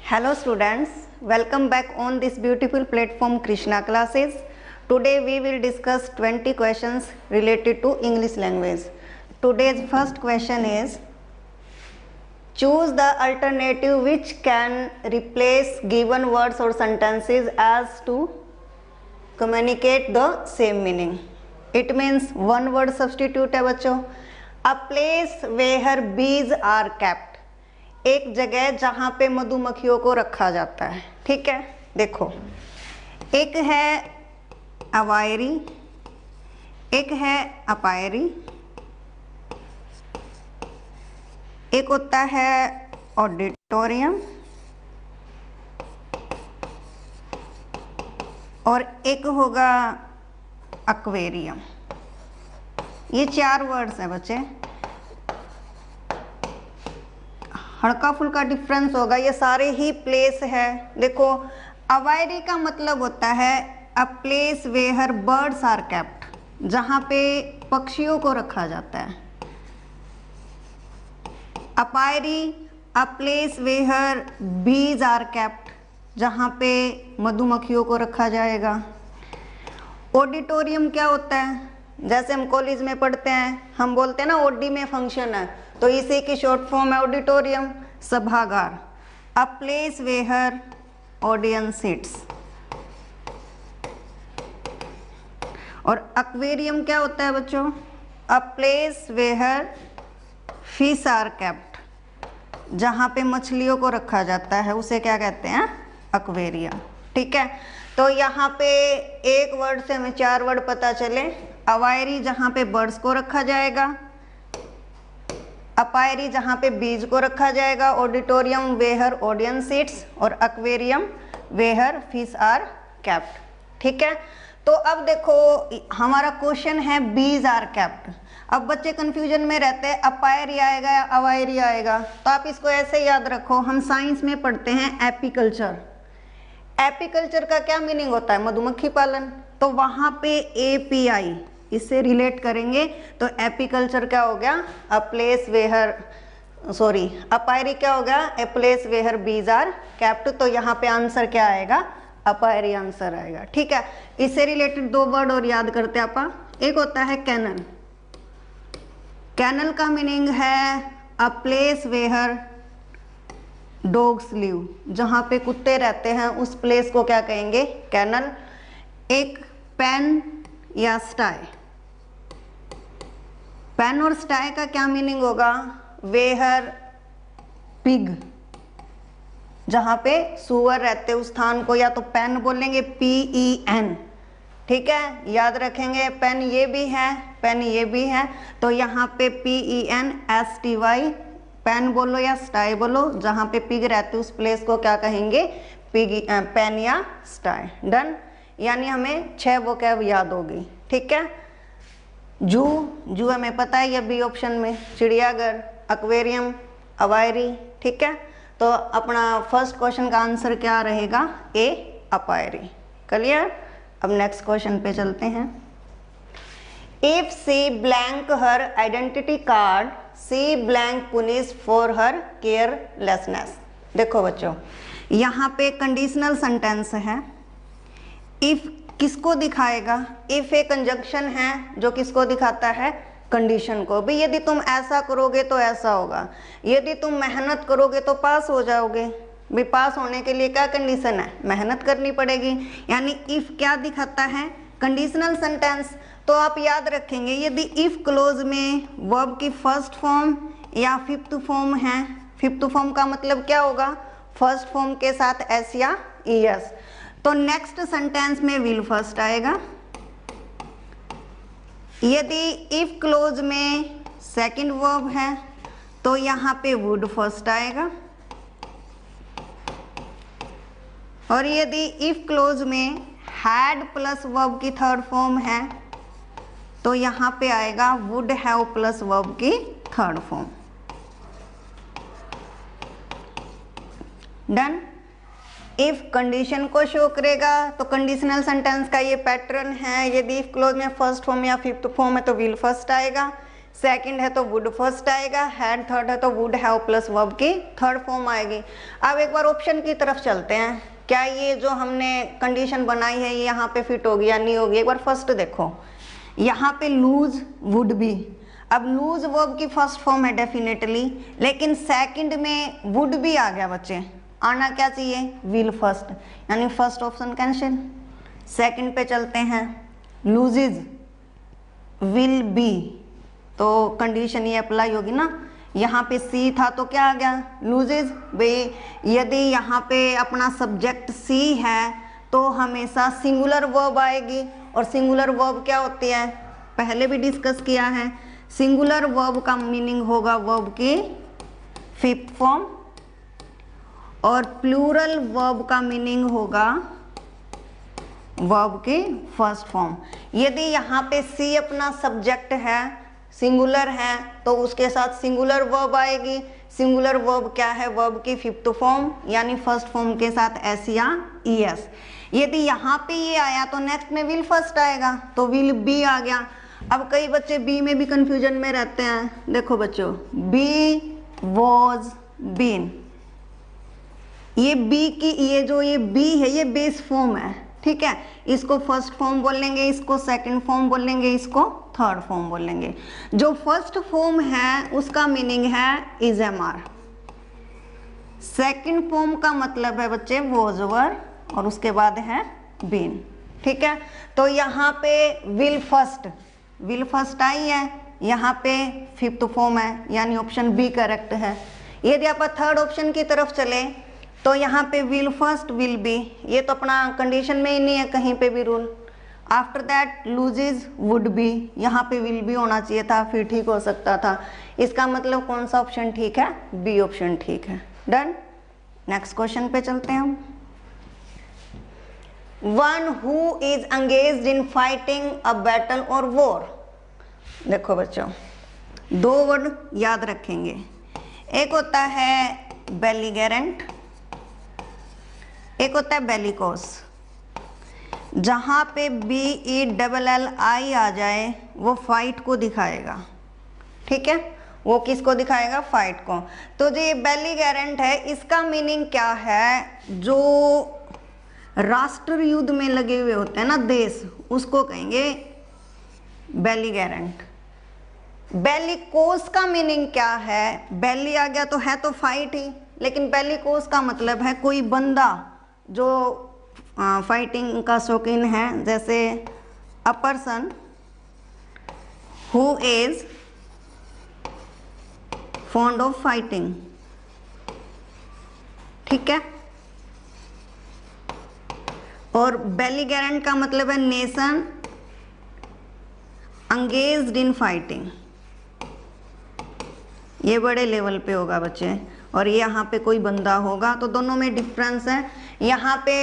Hello students, welcome back on this beautiful platform Krishna classes. Today we will discuss 20 questions related to English language. Today's first question is, choose the alternative which can replace given words or sentences as to communicate the same meaning. It means one word substitute है बच्चों. A place where bees are kept. एक जगह जहाँ पे मधुमक्खियों को रखा जाता है. ठीक है, देखो, एक है अवायरी, एक है अपायरी, एक होता है ऑडिटोरियम और एक होगा एक्वेरियम. ये 4 वर्ड्स हैं बच्चे. हल्का फुल्का डिफरेंस होगा, ये सारे ही प्लेस है. देखो, अवायरी का मतलब होता है a place where birds are kept, जहाँ पे पक्षियों को रखा जाता है. Apiary a place where bees are kept, जहाँ पे मधुमक्खियों को रखा जाएगा. ऑडिटोरियम क्या होता है? जैसे हम कॉलेज में पढ़ते हैं, हम बोलते हैं ना ओडी में फंक्शन है, तो इसी की शॉर्ट फॉर्म है ऑडिटोरियम, सभागार. A place where audience sits. और एक्वेरियम क्या होता है बच्चों? A place where fish are kept, जहाँ पे मछलियों को रखा जाता है, उसे क्या कहते हैं? एक्वेरियम. ठीक है, तो यहाँ पे एक वर्ड से हमें 4 वर्ड पता चले. अवायरी जहाँ पे बर्ड्स को रखा जाएगा, अपायरी जहाँ पे बीज को रखा जाएगा, ऑडिटोरियम वेयर ऑडियंस सीट्स, और aquarium where fish are kept. ठीक है, तो अब देखो हमारा क्वेश्चन है बीज आर केप्ट. अब बच्चे कंफ्यूजन में रहते हैं, अपायरी आएगा या अवायरी आएगा. तो आप इसको ऐसे याद रखो, हम साइंस में पढ़ते हैं एपीकल्चर. एपीकल्चर का क्या मीनिंग होता है? मधुमक्खी पालन. तो वहां पे एपीआई इससे रिलेट करेंगे, तो एपीकल्चर क्या हो गया? अ प्लेस वेयर, सॉरी, अपायरी क्या हो गया? A place where bees are kept. तो यहाँ पे आंसर क्या आएगा? अपायरी आंसर आएगा. ठीक है, इससे रिलेटेड 2 वर्ड और याद करते हैं आपा. एक होता है कैनल. कैनल का मीनिंग है a place where dogs live, जहाँ पे कुत्ते रहते हैं, उस प्लेस को क्या कहेंगे? कैनल. एक पेन या स्टाई. पेन और स्टाई का क्या मीनिंग होगा? वेयर पिग, जहाँ पे सुअर रहते उस स्थान को या तो पेन बोलेंगे, PEN. ठीक है, याद रखेंगे. पेन ये भी है, पेन ये भी है, तो यहाँ पे PENSTY, पेन बोलो या स्टाई बोलो, जहाँ पे पिग रहते उस प्लेस को क्या कहेंगे? पिग, पेन या स्टाई. डन. यानी हमें 6 वोकैब याद होगी. ठीक है, जू, जू हमें पता है, ये बी ऑप्शन में. चिड़ियाघर, एक्वेरियम, अवायरी. ठीक है, तो अपना फर्स्ट क्वेश्चन का आंसर क्या रहेगा? A, apiary. क्लियर. अब नेक्स्ट क्वेश्चन पे चलते हैं. If she blank her identity card, she blank punish for her carelessness. देखो बच्चों, यहाँ पे कंडीशनल सेंटेंस है. इफ किसको दिखाएगा? इफ एक कंजंक्शन है जो किसको दिखाता है? कंडीशन को. भी यदि तुम ऐसा करोगे तो ऐसा होगा, यदि तुम मेहनत करोगे तो पास हो जाओगे. भी पास होने के लिए क्या कंडीशन है? मेहनत करनी पड़ेगी. यानी इफ क्या दिखाता है? Conditional sentence. तो आप याद रखेंगे, यदि इफ क्लोज में वर्ब की फर्स्ट फॉर्म या फिफ्थ फॉर्म है, फिफ्थ फॉर्म का मतलब क्या होगा? फर्स्ट फॉर्म के साथ एस या ईएस, तो नेक्स्ट सेंटेंस में विल फर्स्ट आएगा. यदि इफ क्लोज में सेकंड वर्ब है तो यहाँ पे वुड फर्स्ट आएगा. और यदि इफ क्लोज में हैड प्लस वर्ब की थर्ड फॉर्म है तो यहाँ पे आएगा वुड हैव प्लस वर्ब की third form. Done. If condition को शो करेगा तो कंडीशनल सेंटेंस का ये पैटर्न है. यदि इफ क्लोज में फर्स्ट फॉर्म या फिफ्थ फॉर्म है तो विल फर्स्ट आएगा. सेकंड है तो वुड फर्स्ट आएगा, हैड थर्ड है तो वुड हैव प्लस वर्ब की थर्ड फॉर्म आएगी। अब एक बार ऑप्शन की तरफ चलते हैं, क्या ये जो हमने कंडीशन बनाई है ये यहाँ पे फिट होगी या नहीं होगी। एक बार फर्स्ट देखो, यहाँ पे लूज वुड बी, अब लूज वर्ब की फर्स्ट फॉर्म है डेफिनेटली, लेकिन सेकंड में वुड भी आ गया बच्चे, आना क्या चाहिए विल फर्स्ट, यानी फर्स्ट ऑप्शन कैंसिल। सेकंड पे चलते हैं, लूजेज विल बी, तो कंडीशन ये अप्लाई होगी ना, यहाँ पे सी था तो क्या आ गया लूजेज। भाई यदि यहाँ पे अपना सब्जेक्ट सी है तो हमेशा सिंगुलर वर्ब आएगी, और सिंगुलर वर्ब क्या होती है पहले भी डिस्कस किया है, सिंगुलर वर्ब का मीनिंग होगा वर्ब की फिफ्थ फॉर्म, और प्लूरल वर्ब का मीनिंग होगा वर्ब की फर्स्ट फॉर्म। यदि यहाँ पे सी अपना सब्जेक्ट है, सिंगुलर है, तो उसके साथ सिंगुलर वर्ब आएगी। सिंगुलर वर्ब क्या है वर्ब की फिफ्थ फॉर्म, यानी फर्स्ट फॉर्म के साथ एस या ईएस। यदि यहाँ पे ये आया तो नेक्स्ट में विल फर्स्ट आएगा, तो विल बी आ गया। अब कई बच्चे बी में भी कंफ्यूजन में रहते हैं, देखो बच्चों बी वॉज बीन, ये बी की ये बी है ये बेस फॉर्म है, ठीक है, इसको फर्स्ट फॉर्म बोलेंगे, इसको सेकंड फॉर्म बोलेंगे, इसको थर्ड फॉर्म बोलेंगे। जो फर्स्ट फॉर्म है उसका मीनिंग है is am are, second form का मतलब है बच्चे वॉज वर, और उसके बाद है बीन, ठीक है। तो यहाँ पे विल फर्स्ट आई है, यहाँ पे फिफ्थ फॉर्म है, यानी ऑप्शन बी करेक्ट है। यदि आप थर्ड ऑप्शन की तरफ चले तो यहाँ पे विल फर्स्ट विल बी, ये तो अपना कंडीशन में ही नहीं है कहीं पे भी rule. After that loses would be, यहाँ पे विल बी होना चाहिए था, फिर ठीक हो सकता था। इसका मतलब कौन सा ऑप्शन ठीक है, बी ऑप्शन ठीक है। डन, नेक्स्ट क्वेश्चन पे चलते हैं हम। One who is engaged in fighting a battle और वॉर। देखो बच्चों दो वर्ड याद रखेंगे, एक होता है बेलिगेरेंट, एक होता है बेलिकोस। जहाँ पे BELLI आ जाए वो फाइट को दिखाएगा, ठीक है, वो किसको दिखाएगा फाइट को। तो जो ये बेलिगेरेंट है इसका मीनिंग क्या है, जो राष्ट्र युद्ध में लगे हुए होते हैं ना देश, उसको कहेंगे बेलिगेरेंट। बेलिकोस का मीनिंग क्या है, बेली आ गया तो है तो फाइट ही, लेकिन बेलिकोस का मतलब है कोई बंदा जो फाइटिंग का शौकीन है, जैसे a person who is fond of fighting, ठीक है। और बेलिगेरेंट का मतलब है नेशन एंगेज्ड इन फाइटिंग, ये बड़े लेवल पे होगा बच्चे, और ये यहाँ पे कोई बंदा होगा, तो दोनों में डिफरेंस है। यहाँ पे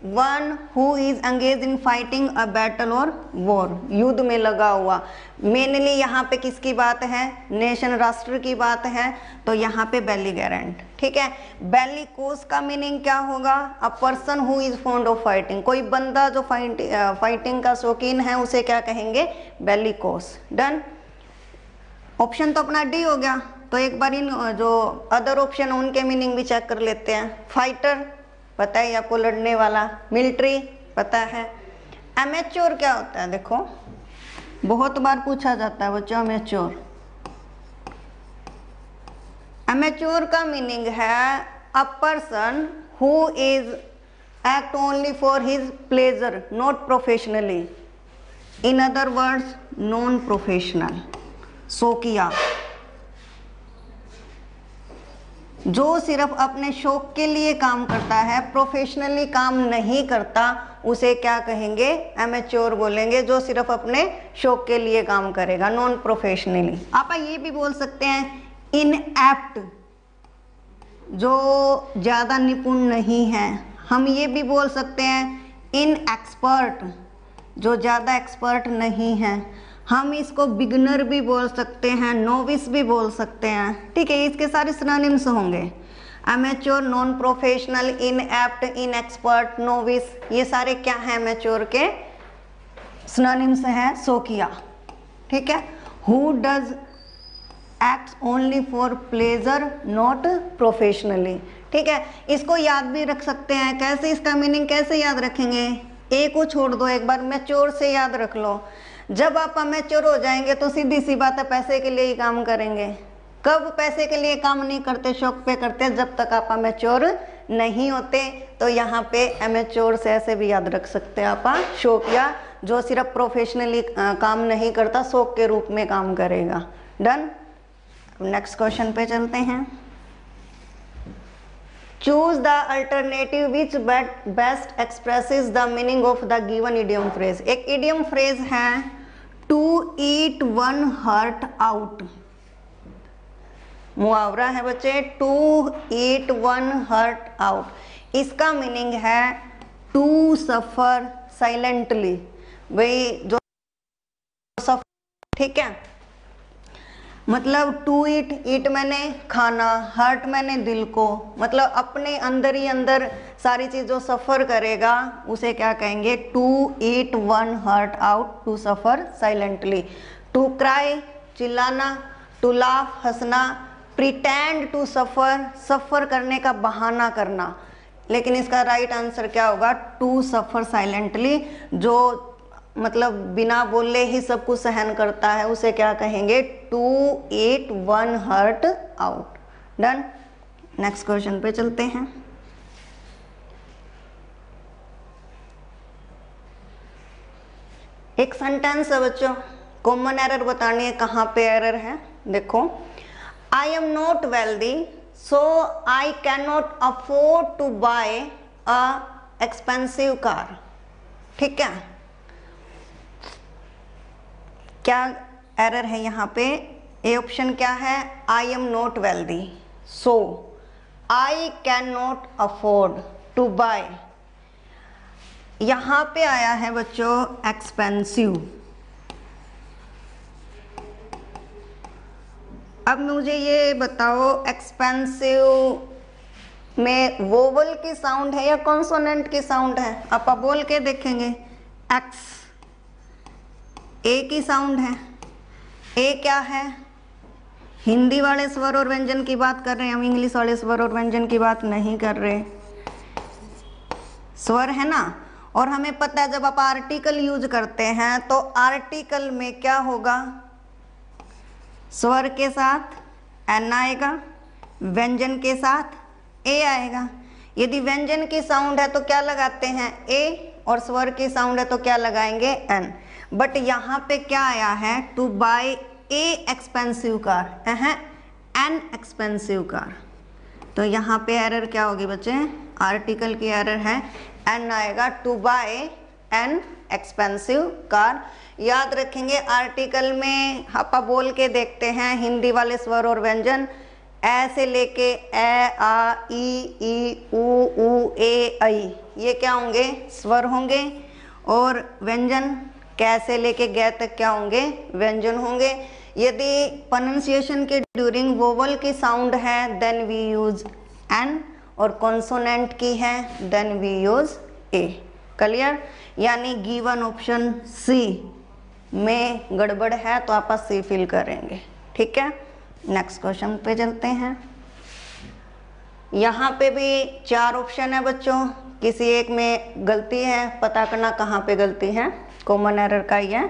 one who is engage in fighting a battle और वॉर, युद्ध में लगा हुआ, मेनली यहाँ पे किसकी बात है, नेशन राष्ट्र की बात है, तो यहाँ पे बेलिगेरेंट, ठीक है। बेलिकोस का मीनिंग क्या होगा, a person who is fond of fighting, कोई बंदा जो फाइटिंग का शौकीन है उसे क्या कहेंगे बेलिकोस। डन, ऑप्शन तो अपना डी हो गया। तो एक बार इन जो अदर ऑप्शन उनके मीनिंग भी चेक कर लेते हैं। फाइटर पता है आपको, लड़ने वाला। मिलिट्री पता है। एमेच्योर क्या होता है, देखो बहुत बार पूछा जाता है बच्चों एमेच्योर। एमेच्योर का मीनिंग है a person who is act only for his pleasure not professionally, in other words non professional. शौकिया, जो सिर्फ अपने शौक के लिए काम करता है, प्रोफेशनली काम नहीं करता, उसे क्या कहेंगे एमेच्योर बोलेंगे। जो सिर्फ अपने शौक के लिए काम करेगा, नॉन प्रोफेशनली। आप ये भी बोल सकते हैं इनएप्ट, जो ज़्यादा निपुण नहीं है। हम ये भी बोल सकते हैं इनएक्सपर्ट, जो ज़्यादा एक्सपर्ट नहीं है। हम इसको बिगनर भी बोल सकते हैं, नोविस भी बोल सकते हैं, ठीक है। इसके सारे सिनोनिम्स होंगे, amateur, non professional, inept, inexpert, novice, ये सारे क्या हैं एमेच्योर के सिनोनिम्स हैं। शौकिया, ठीक है। Who does acts only for pleasure not professionally. ठीक है, इसको याद भी रख सकते हैं। कैसे, इसका मीनिंग कैसे याद रखेंगे? ए को छोड़ दो, एक बार मैच्योर से याद रख लो। जब आप मैच्योर हो जाएंगे तो सीधी सी बात है, पैसे के लिए ही काम करेंगे। कब पैसे के लिए काम नहीं करते, शौक पे करते, जब तक आप मैच्योर नहीं होते। तो यहाँ पे अमेच्योर से ऐसे भी याद रख सकते हैं आप, शौक, या जो सिर्फ प्रोफेशनली काम नहीं करता, शौक के रूप में काम करेगा। डन। नेक्स्ट क्वेश्चन पे चलते हैं। Choose the alternative which best expresses the meaning of the given idiom phrase. एक इडियम फ्रेज है to eat one heart out. मुहावरा है बच्चे, to eat one heart out. इसका मीनिंग है टू सफर साइलेंटली। भाई जो सफर, ठीक है, मतलब टू ईट, ईट मैंने खाना, हर्ट मैंने दिल को, मतलब अपने अंदर ही अंदर सारी चीज जो सफर करेगा उसे क्या कहेंगे? To eat one heart out, to suffer silently. To cry, चिल्लाना, टू लाफ, हंसना, प्रिटेंड टू सफर, सफर करने का बहाना करना। लेकिन इसका राइट आंसर क्या होगा? To suffer silently. जो मतलब बिना बोले ही सब कुछ सहन करता है उसे क्या कहेंगे? To eat one heart out. Done. Next question पे चलते हैं। एक सेंटेंस है बच्चों, कॉमन एरर बतानी है। कहाँ पे एरर है? देखो, I am not wealthy so I can not afford to buy a expensive car. ठीक है, क्या एरर है यहाँ पे? ए ऑप्शन क्या है? I am not wealthy so I can not afford to buy. यहाँ पे आया है बच्चों एक्सपेंसिव। अब मुझे ये बताओ, एक्सपेंसिव में वोवल की साउंड है या कॉन्सोनेंट की साउंड है? आप बोल के देखेंगे। एक्स, ए की साउंड है। ए क्या है? हिंदी वाले स्वर और व्यंजन की बात कर रहे हैं हम, इंग्लिश वाले स्वर और व्यंजन की बात नहीं कर रहे। स्वर है ना। और हमें पता है जब आप आर्टिकल यूज करते हैं तो आर्टिकल में क्या होगा? स्वर के साथ एन आएगा, व्यंजन के साथ ए आएगा। यदि व्यंजन की साउंड है तो क्या लगाते हैं? ए, और स्वर की साउंड है तो क्या लगाएंगे? एन। बट यहाँ पे क्या आया है? To buy a expensive car, an expensive car. तो यहाँ पे एरर क्या होगी बच्चे? आर्टिकल की एरर है, एन आएगा। To buy an expensive car. याद रखेंगे, आर्टिकल में आप बोल के देखते हैं हिंदी वाले स्वर और व्यंजन, ऐसे लेके ए, आ, ई, ऊ, ए, ऐ, ये क्या होंगे? स्वर होंगे। और व्यंजन कैसे लेके गए तक क्या होंगे? व्यंजन होंगे। यदि प्रोनाउंसिएशन के ड्यूरिंग वोवल की साउंड है देन वी यूज एन, और कॉन्सोनेंट की है then we use a. Clear? यानी गिवन ऑप्शन सी में गड़बड़ है तो आप सी फिल करेंगे। ठीक है, नेक्स्ट क्वेश्चन पे चलते हैं। यहाँ पे भी 4 ऑप्शन है बच्चों, किसी एक में गलती है, पता करना कहाँ पे गलती है। कॉमन एरर का ही है।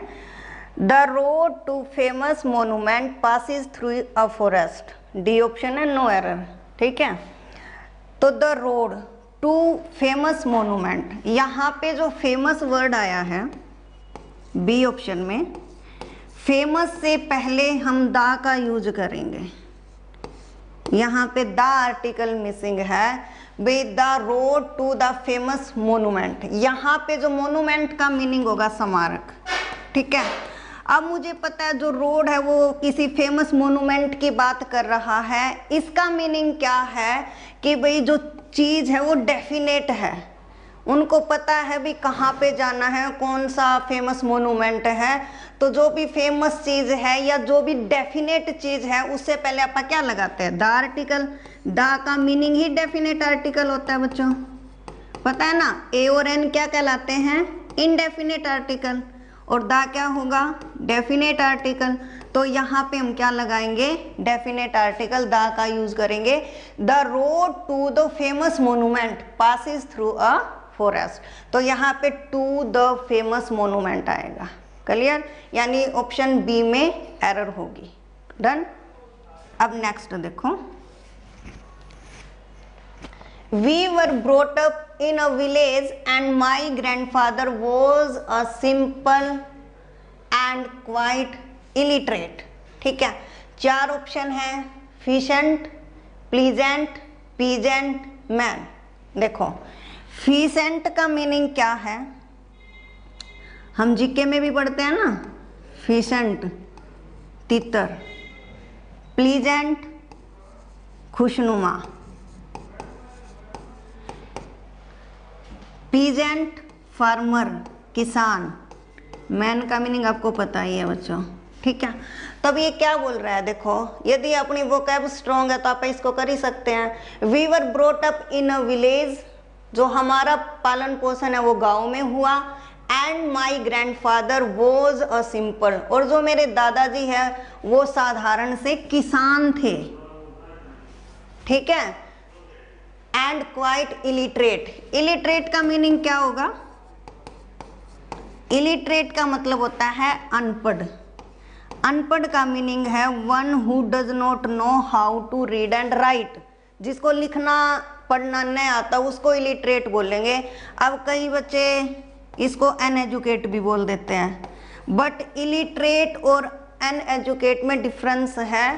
The road to famous monument passes through a forest. D option है, नो एरर। ठीक है, तो the road to famous monument, यहाँ पे जो फेमस वर्ड आया है बी ऑप्शन में, फेमस से पहले हम दा का यूज करेंगे। यहाँ पे द आर्टिकल मिसिंग है। By the road to the famous monument, यहाँ पे जो मोन्यूमेंट का मीनिंग होगा स्मारक। ठीक है, अब मुझे पता है जो रोड है वो किसी फेमस मोन्यूमेंट की बात कर रहा है। इसका मीनिंग क्या है कि भाई जो चीज है वो डेफिनेट है, उनको पता है भी कहाँ पे जाना है, कौन सा फेमस मोन्यूमेंट है। तो जो भी फेमस चीज है या जो भी डेफिनेट चीज है उससे पहले आप क्या लगाते हैं? The article. द का मीनिंग ही डेफिनेट आर्टिकल होता है बच्चों, पता है ना। ए और एन क्या कहलाते हैं? Indefinite article. और द क्या होगा, डेफिनेट आर्टिकल। तो यहाँ पे हम क्या लगाएंगे, डेफिनेट आर्टिकल द का यूज करेंगे। The road to the famous monument passes through a forest, तो यहाँ पे टू द फेमस मोन्यूमेंट आएगा। क्लियर, यानी ऑप्शन बी में एरर होगी। डन। अब नेक्स्ट देखो, We were brought up in a village and my grandfather was a simple and quite illiterate। ठीक है, 4 ऑप्शन है, फिशेंट, प्लीजेंट, पीजेंट, मैन। देखो फिशेंट का मीनिंग क्या है, हम जीके में भी पढ़ते हैं ना, फिशेंट तितर, प्लीजेंट खुशनुमा, पीजेंट फार्मर किसान, मैन का मीनिंग आपको पता ही है बच्चों। ठीक है, तब ये क्या बोल रहा है, देखो यदि अपनी वोकैब स्ट्रॉन्ग है तो आप इसको कर ही सकते हैं। We were brought up in a village, जो हमारा पालन पोषण है वो गांव में हुआ। And my grandfather was a simple, और जो मेरे दादाजी है वो साधारण से किसान थे। ठीक है, एंड क्वाइट इलिटरेट, इलिटरेट का मीनिंग क्या होगा, इलिटरेट का मतलब होता है अनपढ़। अनपढ़ का मीनिंग है one who does not know how to read and write, जिसको लिखना पढ़ना नहीं आता उसको इलिटरेट बोलेंगे। अब कई बच्चे इसको अनएजुकेट भी बोल देते हैं, बट इलिटरेट और अनएजुकेट में डिफरेंस है।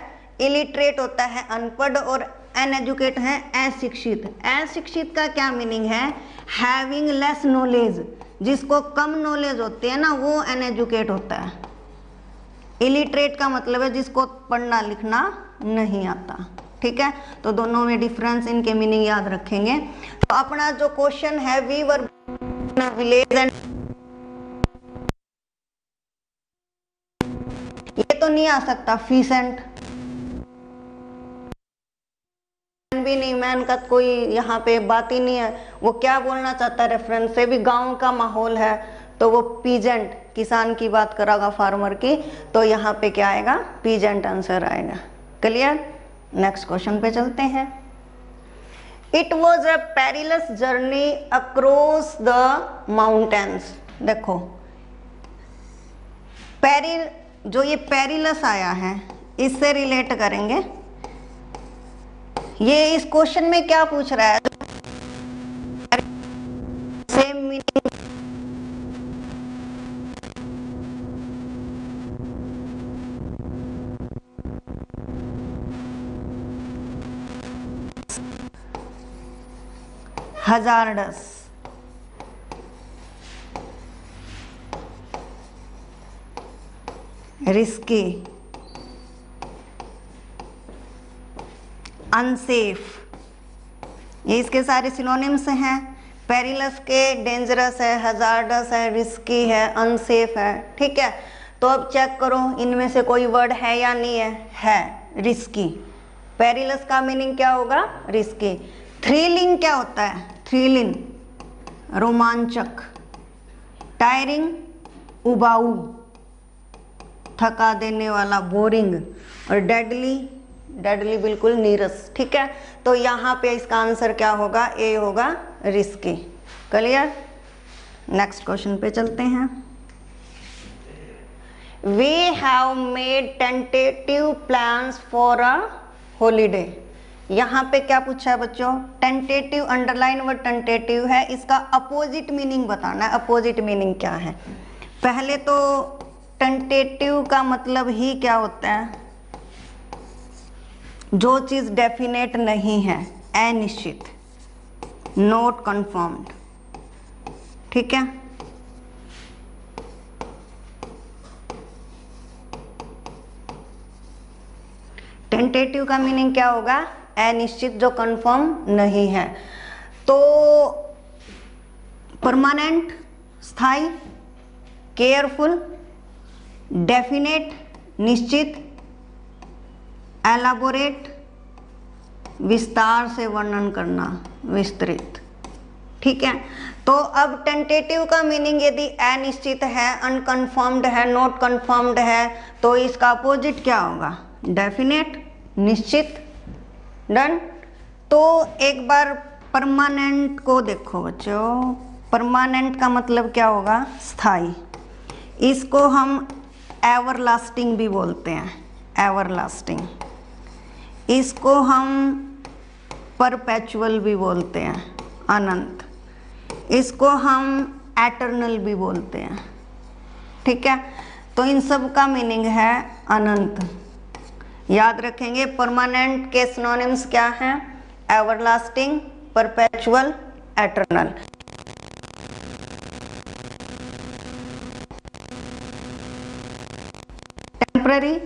इलिटरेट होता है अनपढ़ और अनएजुकेट है अशिक्षित। अशिक्षित का क्या मीनिंग है, हैविंग लेस नॉलेज, जिसको कम नॉलेज होती है ना वो अनएजुकेट होता है। इलिटरेट का मतलब है जिसको पढ़ना लिखना नहीं आता। ठीक है, तो दोनों में डिफरेंस, इनके मीनिंग याद रखेंगे। तो अपना जो क्वेश्चन है, वी वर विलेज एंड, ये तो नहीं आ सकता फिशेंट भी नहीं, मैन का कोई यहाँ पे बात ही नहीं है। वो क्या बोलना चाहता है, रेफरेंस से भी गांव का माहौल है तो वो पीजेंट किसान की बात करागा, फार्मर की, तो यहाँ पे क्या आएगा, पीजेंट आंसर आएगा। क्लियर, नेक्स्ट क्वेश्चन पे चलते हैं। It was a perilous journey across the mountains. देखो पेरिल, जो ये पेरिलस आया है इससे रिलेट करेंगे। ये इस क्वेश्चन में क्या पूछ रहा है, same meaning, hazardous, risky, unsafe, ये इसके सारे सिनोनिम्स हैं। पेरिलस के डेंजरस है, हजार्डस है, रिस्की है, अनसेफ है। ठीक है, तो अब चेक करो इनमें से कोई वर्ड है या नहीं है रिस्की। पेरिलस का मीनिंग क्या होगा, रिस्की। थ्रिलिंग क्या होता है, थ्रिलिंग रोमांचक, टायरिंग उबाऊ थका देने वाला, बोरिंग, और डेडली, डेडली बिल्कुल नीरस। ठीक है, तो यहाँ पे इसका आंसर क्या होगा, ए होगा, रिस्की। क्लियर, नेक्स्ट क्वेश्चन पे चलते हैं। We have made tentative plans for a holiday. यहाँ पे क्या पूछा है बच्चों, टेंटेटिव, अंडरलाइन वर्ड टेंटेटिव है, इसका अपोजिट मीनिंग बताना है। अपोजिट मीनिंग क्या है, पहले तो टेंटेटिव का मतलब ही क्या होता है, जो चीज डेफिनेट नहीं है, अनिश्चित, नॉट कंफर्म्ड। ठीक है, टेंटेटिव का मीनिंग क्या होगा, अनिश्चित, जो कंफर्म नहीं है। तो परमानेंट, स्थायी, केयरफुल, डेफिनेट, निश्चित, एलाबोरेट, विस्तार से वर्णन करना, विस्तृत। ठीक है। तो अब टेंटेटिव का मीनिंग यदि अनिश्चित है, अनकन्फर्म्ड है, नॉट कन्फर्म्ड है, तो इसका अपोजिट क्या होगा? डेफिनेट, निश्चित। डन। तो एक बार परमानेंट को देखो बच्चों। परमानेंट का मतलब क्या होगा? स्थाई। इसको हम एवरलास्टिंग भी बोलते हैं, एवरलास्टिंग। इसको हम परपेचुअल भी बोलते हैं, अनंत। इसको हम एटर्नल भी बोलते हैं, ठीक है। तो इन सब का मीनिंग है अनंत। याद रखेंगे परमानेंट के सिनोनिम्स क्या हैं? Everlasting, perpetual, eternal. टेम्पररी,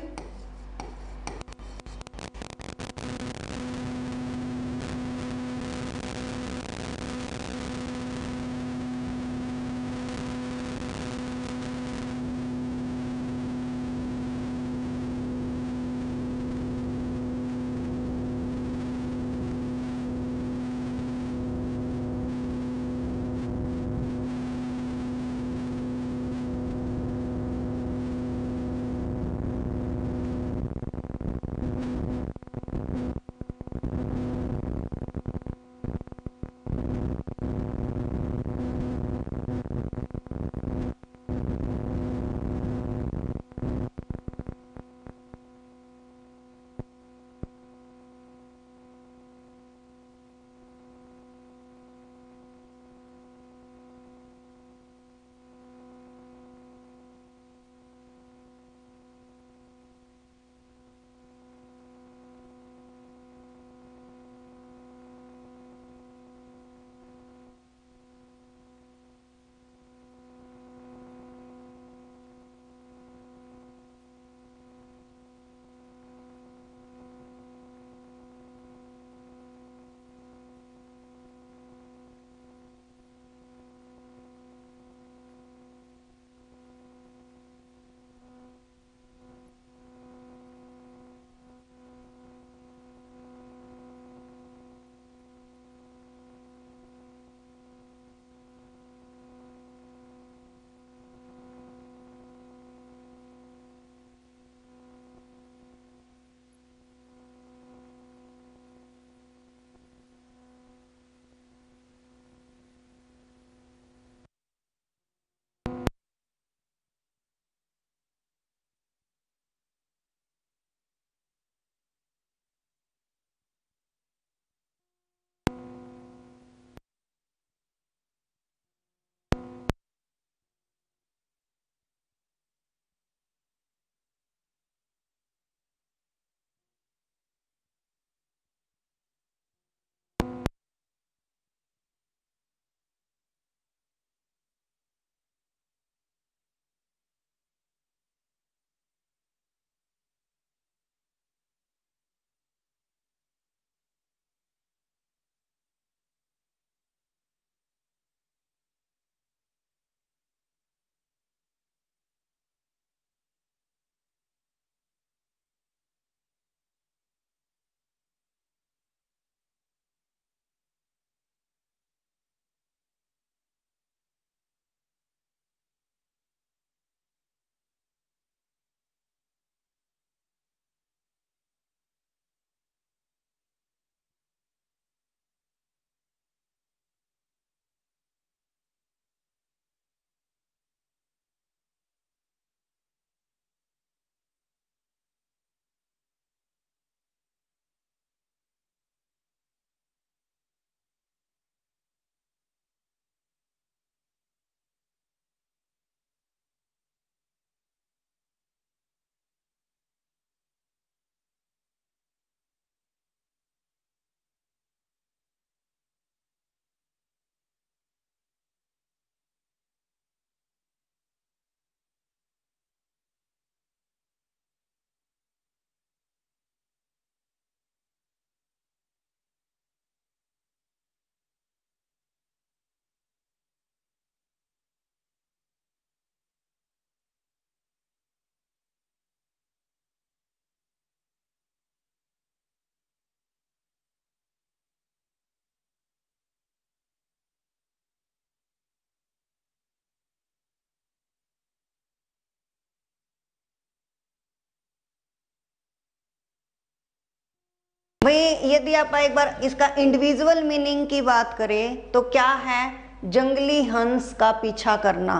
भाई यदि आप एक बार इसका इंडिविजुअल मीनिंग की बात करें तो क्या है, जंगली हंस का पीछा करना,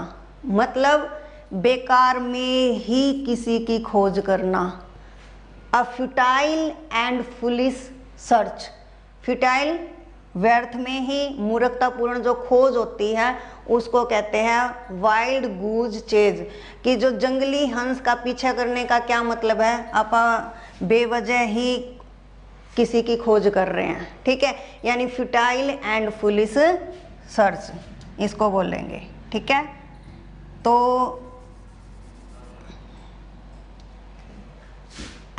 मतलब बेकार में ही किसी की खोज करना। अ futile and foolish search, futile व्यर्थ में ही, मूर्खतापूर्ण जो खोज होती है उसको कहते हैं वाइल्ड गूज चेज। कि जो जंगली हंस का पीछा करने का क्या मतलब है, आप बेवजह ही किसी की खोज कर रहे हैं, ठीक है, यानी फ्यूटाइल एंड फुलिश सर्च इसको बोलेंगे, ठीक है। तो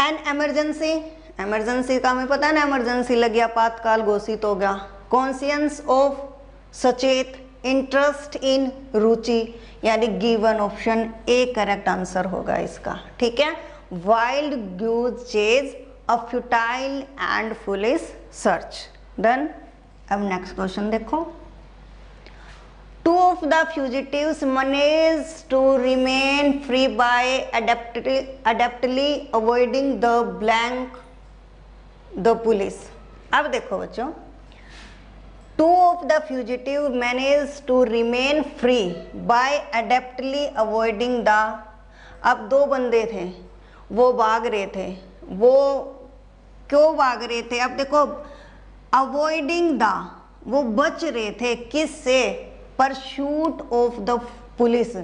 एन इमरजेंसी, इमरजेंसी का हमें पता है ना, इमरजेंसी लगी, आपातकाल घोषित हो गया। कॉन्शियंस ऑफ, सचेत, इंटरेस्ट इन, रुचि, यानी given option A correct answer होगा इसका, ठीक है। Wild goose chase, a futile and foolish search, done. अब नेक्स्ट क्वेश्चन देखो। Two of the fugitives managed to remain free by adeptly avoiding the blank the police। अब देखो बच्चों, two of the fugitives managed to remain free by adeptly avoiding the, अब दो बंदे थे वो भाग रहे थे, वो क्यों भाग रहे थे, अब देखो अवॉइडिंग द, वो बच रहे थे किससे, परसूट ऑफ द पुलिस,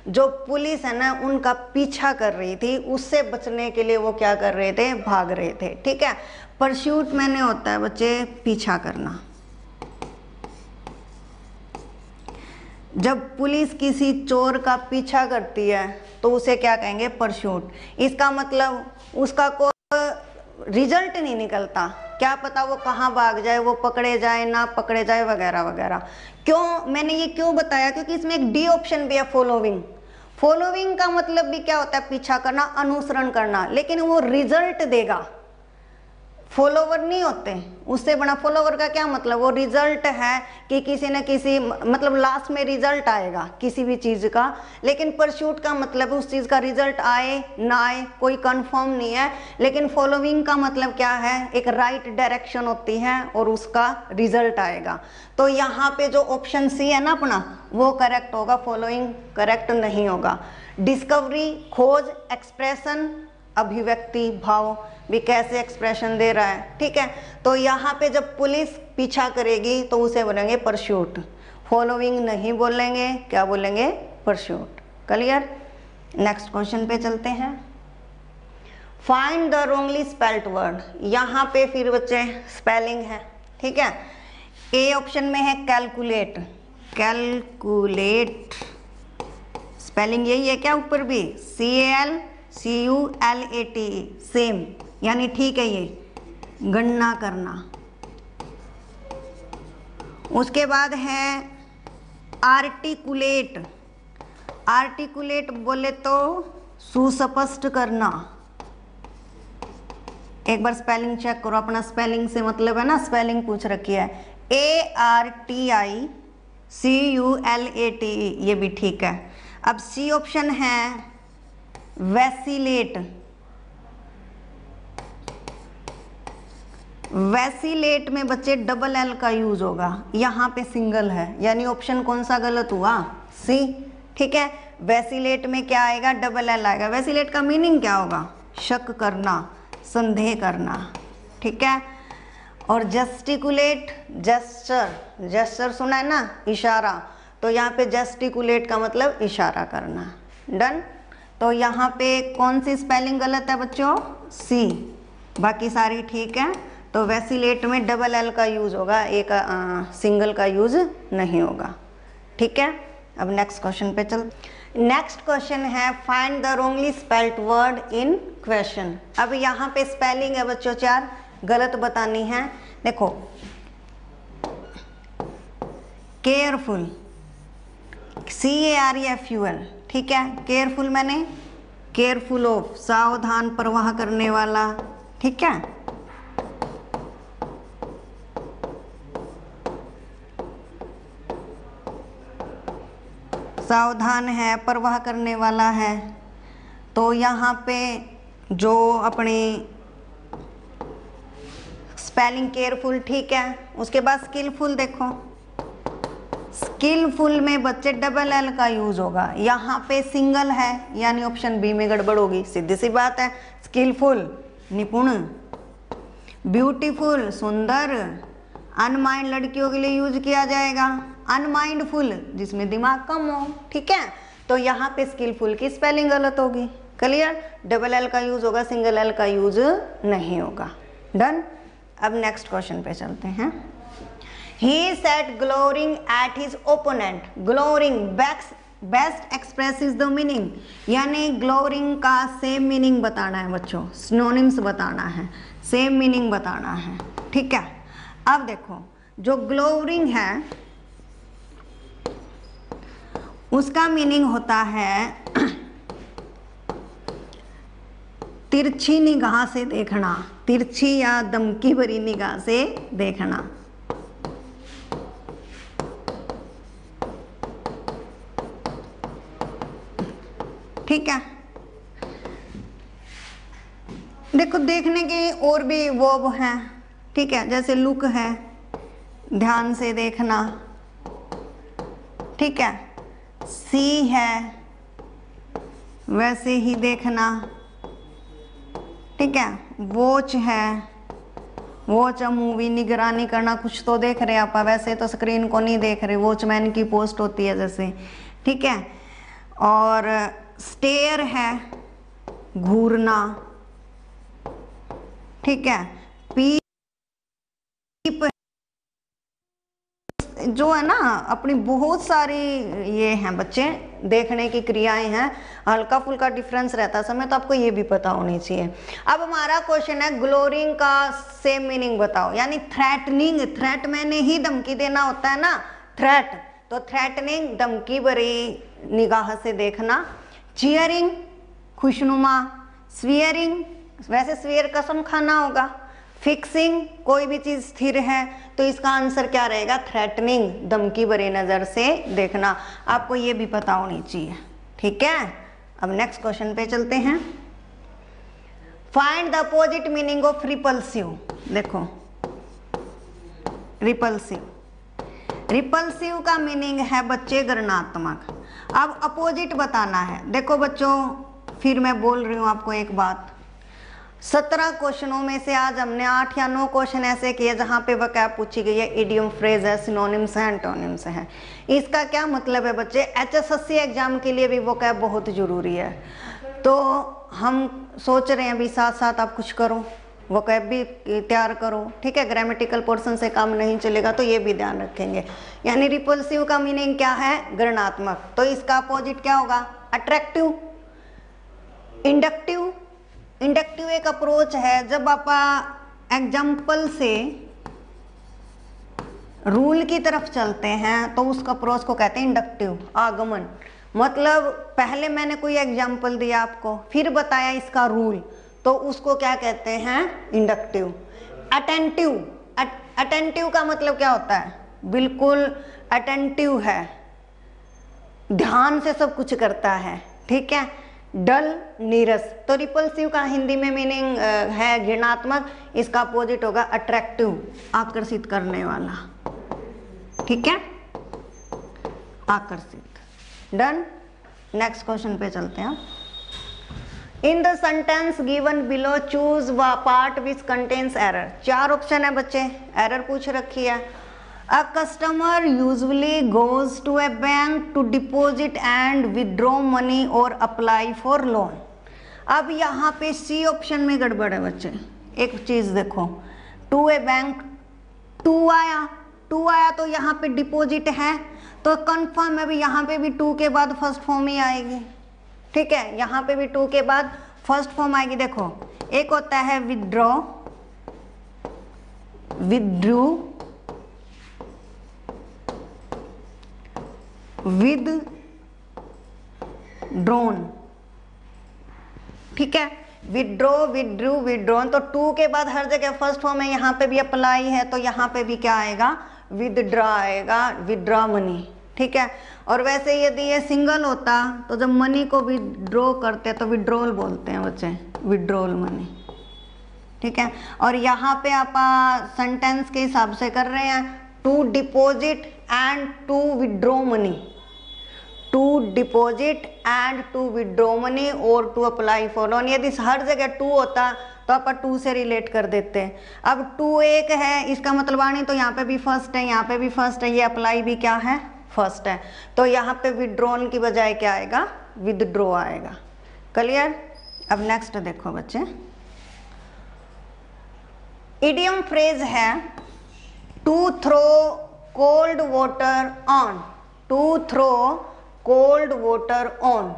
जो पुलिस है ना उनका पीछा कर रही थी, उससे बचने के लिए वो क्या कर रहे थे, भाग रहे थे, ठीक है। परसूट मैंने होता है बच्चे पीछा करना। जब पुलिस किसी चोर का पीछा करती है तो उसे क्या कहेंगे, परसूट। इसका मतलब उसका कोई रिजल्ट नहीं निकलता, क्या पता वो कहाँ भाग जाए, वो पकड़े जाए ना पकड़े जाए वगैरह वगैरह। क्यों मैंने ये क्यों बताया, क्योंकि इसमें एक डी ऑप्शन भी है, फॉलोइंग। फॉलोइंग का मतलब भी क्या होता है, पीछा करना, अनुसरण करना, लेकिन वो रिजल्ट देगा, फॉलोवर नहीं होते। उससे बड़ा फॉलोवर का क्या मतलब, वो रिजल्ट है कि किसी न किसी, मतलब लास्ट में रिजल्ट आएगा किसी भी चीज का। लेकिन परसूट का मतलब उस चीज का रिजल्ट आए ना आए कोई कंफर्म नहीं है। लेकिन फॉलोइंग का मतलब क्या है, एक राइट डायरेक्शन होती है और उसका रिजल्ट आएगा। तो यहाँ पे जो ऑप्शन सी है ना अपना, वो करेक्ट होगा, फॉलोइंग करेक्ट नहीं होगा। डिस्कवरी, खोज, एक्सप्रेशन, अभिव्यक्ति, भाव भी कैसे एक्सप्रेशन दे रहा है, ठीक है। तो यहाँ पे जब पुलिस पीछा करेगी तो उसे बोलेंगे परसूट, फॉलोइंग नहीं बोलेंगे, क्या बोलेंगे, परसूट। क्लियर। नेक्स्ट क्वेश्चन पे चलते हैं। Find the Rongli spelled word, यहाँ पे फिर बच्चे स्पेलिंग है, ठीक है। ए ऑप्शन में है कैलकुलेट, कैलकुलेट स्पेलिंग यही है क्या, ऊपर भी CALCULATE, सेम, यानी ठीक है, ये गणना करना। उसके बाद है आर्टिकुलेट, आर्टिकुलेट बोले तो सुस्पष्ट करना। एक बार स्पेलिंग चेक करो, अपना स्पेलिंग से मतलब है ना, स्पेलिंग पूछ रखी है, ARTICULATE, ये भी ठीक है। अब सी ऑप्शन है वैसिलेट, वैसिलेट में बच्चे डबल एल का यूज होगा, यहाँ पे सिंगल है, यानी ऑप्शन कौन सा गलत हुआ, सी, ठीक है। वैसिलेट में क्या आएगा, डबल एल आएगा। वैसिलेट का मीनिंग क्या होगा, शक करना, संदेह करना, ठीक है। और जस्टिकुलेट, जेस्चर, जेस्चर सुना है ना, इशारा, तो यहाँ पे जस्टिकुलेट का मतलब इशारा करना, डन। तो यहाँ पे कौन सी स्पेलिंग गलत है बच्चों, सी, बाकी सारी ठीक है। तो वैसिलेट में डबल एल का यूज होगा, एक सिंगल का यूज नहीं होगा, ठीक है। अब नेक्स्ट क्वेश्चन पे चल। नेक्स्ट क्वेश्चन है find the Rongli spelled word in question. अब यहाँ पे स्पेलिंग है बच्चों 4 गलत बतानी है। देखो केयरफुल, CAREFUL, ठीक है। केयरफुल मैंने केयरफुल ऑफ, सावधान, परवाह करने वाला, ठीक है। सावधान है, परवाह करने वाला है। तो यहाँ पे जो अपनी स्पेलिंग केयरफुल, ठीक है। उसके बाद स्किलफुल, देखो स्किलफुल में बच्चे डबल एल का यूज होगा, यहाँ पे सिंगल है यानी ऑप्शन बी में गड़बड़ होगी, सीधी सी बात है। स्किलफुल निपुण, ब्यूटीफुल सुंदर, अनमाइंड लड़कियों के लिए यूज किया जाएगा, अनमाइंडफुल जिसमें दिमाग कम हो, ठीक है। तो यहाँ पे स्किलफुल की स्पेलिंग गलत होगी, क्लियर। डबल एल का यूज होगा, सिंगल एल का यूज नहीं होगा। डन। अब नेक्स्ट क्वेश्चन पे चलते हैं। He said glorying at his opponent. Glorying best expresses the meaning, यानी glorying का सेम मीनिंग बताना है बच्चों, सिनोनिम्स बताना है, सेम मीनिंग बताना है, ठीक है। अब देखो जो ग्लोरिंग है उसका मीनिंग होता है तिरछी निगाह से देखना, तिरछी या धमकी भरी निगाह से देखना, ठीक है। देखो देखने के और भी वर्ब हैं, ठीक है, जैसे लुक है ध्यान से देखना, ठीक है। सी है वैसे ही देखना, ठीक है। वॉच है, वॉच अ मूवी निगरानी करना, कुछ तो देख रहे हैं आप, वैसे तो स्क्रीन को नहीं देख रहे, वॉचमैन की पोस्ट होती है जैसे, ठीक है। और स्टेयर है घूरना, ठीक है। पीप जो है ना अपनी बहुत सारी ये हैं बच्चे देखने की क्रियाएं हैं, हल्का फुल्का डिफरेंस रहता है समय, तो आपको ये भी पता होनी चाहिए। अब हमारा क्वेश्चन है ग्लोरिंग का सेम मीनिंग बताओ, यानी थ्रेटनिंग, थ्रेट मैंने ही धमकी देना होता है ना, थ्रेट, तो थ्रेटनिंग धमकी भरी निगाह से देखना। चीयरिंग खुशनुमा, स्वीयरिंग वैसे स्वीयर कसम खाना होगा, फिक्सिंग कोई भी चीज स्थिर है, तो इसका आंसर क्या रहेगा, थ्रेटनिंग धमकी भरी नजर से देखना। आपको ये भी पता होनी चाहिए, ठीक है। अब नेक्स्ट क्वेश्चन पे चलते हैं। Find the opposite meaning of repulsive. देखो रिपल्सिव, रिपल्सिव का मीनिंग है बच्चे घृणात्मक। अब अपोजिट बताना है। देखो बच्चों फिर मैं बोल रही हूं आपको एक बात, 17 क्वेश्चनों में से आज हमने 8 या 9 क्वेश्चन ऐसे किए जहां पे वोकैब पूछी गई है, इडियम फ्रेज है, सिनोनिम्स है, एंटोनिम्स है। इसका क्या मतलब है बच्चे, HSSC एग्जाम के लिए भी वोकैब बहुत जरूरी है, तो हम सोच रहे हैं अभी साथ साथ आप कुछ करो, वोकैब भी तैयार करो, ठीक है। ग्रामेटिकल पोर्शन से काम नहीं चलेगा, तो ये भी ध्यान रखेंगे। यानी रिपल्सिव का मीनिंग क्या है, घृणात्मक, तो इसका अपोजिट क्या होगा, अट्रैक्टिव। इंडक्टिव, इंडक्टिव एक अप्रोच है, जब आप एग्जाम्पल से रूल की तरफ चलते हैं तो उस अप्रोच को कहते हैं इंडक्टिव, आगमन। मतलब पहले मैंने कोई एग्जाम्पल दिया आपको, फिर बताया इसका रूल, तो उसको क्या कहते हैं, इंडक्टिव। अटेंटिव, अटेंटिव का मतलब क्या होता है, बिल्कुल अटेंटिव है, ध्यान से सब कुछ करता है, ठीक है। डल, नीरस, तो रिपल्सिव का हिंदी में मीनिंग है घृणात्मक, इसका अपोजिट होगा अट्रैक्टिव, आकर्षित करने वाला, ठीक है, आकर्षित। डन। नेक्स्ट क्वेश्चन पे चलते हैं। In the sentence given below choose the part which contains error. 4 option है बच्चे, एरर पूछ रखी है। A customer usually goes to a bank to deposit and withdraw money or apply for loan. अब यहाँ पे सी ऑप्शन में गड़बड़ है बच्चे। एक चीज देखो, टू ए बैंक, टू आया तो यहाँ पे डिपॉजिट है, तो कंफर्म है भी यहाँ पे भी टू के बाद फर्स्ट फॉर्म ही आएगी, ठीक है। यहाँ पे भी टू के बाद फर्स्ट फॉर्म आएगी। देखो एक होता है विथड्रॉ, विथड्रू, विद ड्रोन, ठीक है। विड्रो, विड्रू, विड्रोन, तो टू के बाद हर जगह फर्स्ट फॉर्म है, यहाँ पे भी अप्लाई है, तो यहाँ पे भी क्या आएगा, विदड्रॉ आएगा, विदड्रॉ मनी, ठीक है। और वैसे यदि ये सिंगल होता तो जब मनी को विड्रॉ करते हैं तो विड्रॉल बोलते हैं बच्चे, विड्रॉल मनी, ठीक है। और यहाँ पे आप सेंटेंस के हिसाब से कर रहे हैं, to deposit and to withdraw money, to deposit and to withdraw money और टू अप्लाई फॉर लोन। यदि हर जगह टू होता तो आप टू से रिलेट कर देते हैं। अब टू एक है, इसका मतलब आनी तो यहाँ पे भी फर्स्ट है, यहाँ पे भी फर्स्ट है, ये अप्लाई भी क्या है, फर्स्ट है। तो यहाँ पे विड्रॉन की बजाय क्या आएगा, विदड्रॉ आएगा। क्लियर। अब नेक्स्ट देखो बच्चे, इडियम फ्रेज है to throw cold water on, to throw cold water on.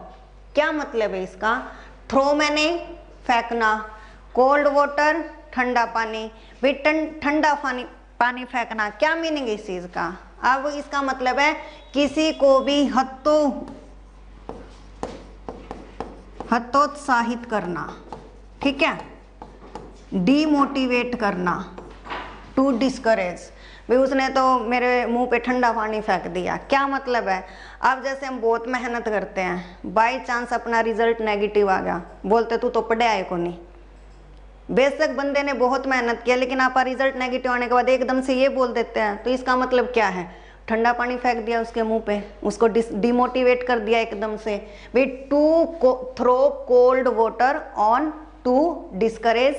क्या मतलब है इसका, थ्रो मैंने फेंकना, कोल्ड वाटर ठंडा पानी, भाई ठंडा पानी फेंकना, क्या मीनिंग है इस चीज का। अब इसका मतलब है किसी को भी हतोत्साहित करना, ठीक है, डीमोटिवेट करना, टू डिस्करेज। भाई उसने तो मेरे मुंह पे ठंडा पानी फेंक दिया, क्या मतलब है। अब जैसे हम बहुत मेहनत करते हैं, बाई चांस अपना रिजल्ट नेगेटिव आ गया, बोलते तू तो पढ़े आए को नहीं। बेशक बंदे ने बहुत मेहनत किया, लेकिन आप रिजल्ट नेगेटिव आने के बाद एकदम से ये बोल देते हैं, तो इसका मतलब क्या है, ठंडा पानी फेंक दिया उसके मुंह पे, उसको डिमोटिवेट कर दिया एकदम से। भाई to throw cold water on, to discourage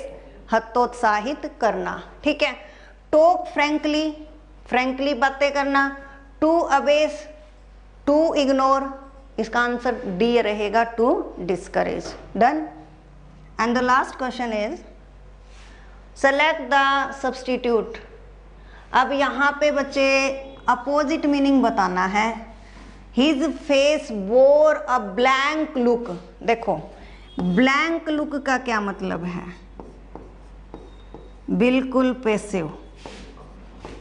हतोत्साहित करना, ठीक है। टॉक फ्रैंकली, फ्रैंकली बातें करना, टू अबेस, टू इग्नोर, इसका आंसर डी रहेगा, to discourage. Done. And the last question is select the substitute. अब यहाँ पे बच्चे अपोजिट मीनिंग बताना है। His face bore a blank look. देखो ब्लैंक लुक का क्या मतलब है, बिल्कुल पैसिव,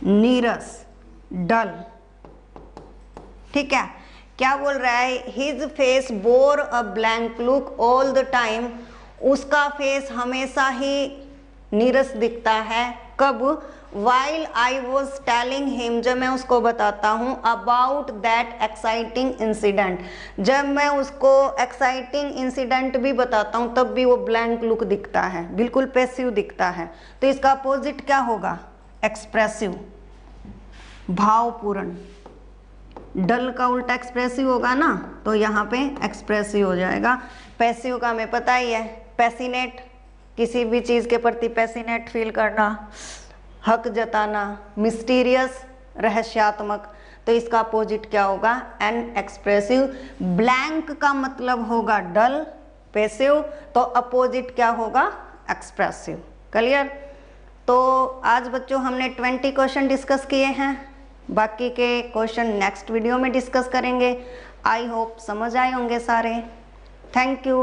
नीरस, डल, ठीक है। क्या बोल रहा है, his face bore a blank look all the time, उसका फेस हमेशा ही नीरस दिखता है। कब, while I was telling him, जब मैं उसको बताता हूँ, अबाउट दैट एक्साइटिंग इंसिडेंट, जब मैं उसको एक्साइटिंग इंसिडेंट भी बताता हूँ तब भी वो ब्लैंक लुक दिखता है, बिल्कुल पैसिव दिखता है। तो इसका अपोजिट क्या होगा, एक्सप्रेसिव, भावपूर्ण। डल का उल्टा एक्सप्रेसिव होगा ना, तो यहाँ पे एक्सप्रेसिव हो जाएगा। पैसिव का हमें पता ही है, पैसिनेट, किसी भी चीज के प्रति पैसिनेट फील करना, हक जताना, मिस्टीरियस, रहस्यात्मक। तो इसका अपोजिट क्या होगा, एन एक्सप्रेसिव। ब्लैंक का मतलब होगा डल, पैसिव, तो अपोजिट क्या होगा, एक्सप्रेसिव। क्लियर। तो आज बच्चों हमने 20 क्वेश्चन डिस्कस किए हैं, बाकी के क्वेश्चन नेक्स्ट वीडियो में डिस्कस करेंगे। आई होप समझ आए होंगे सारे। Thank you.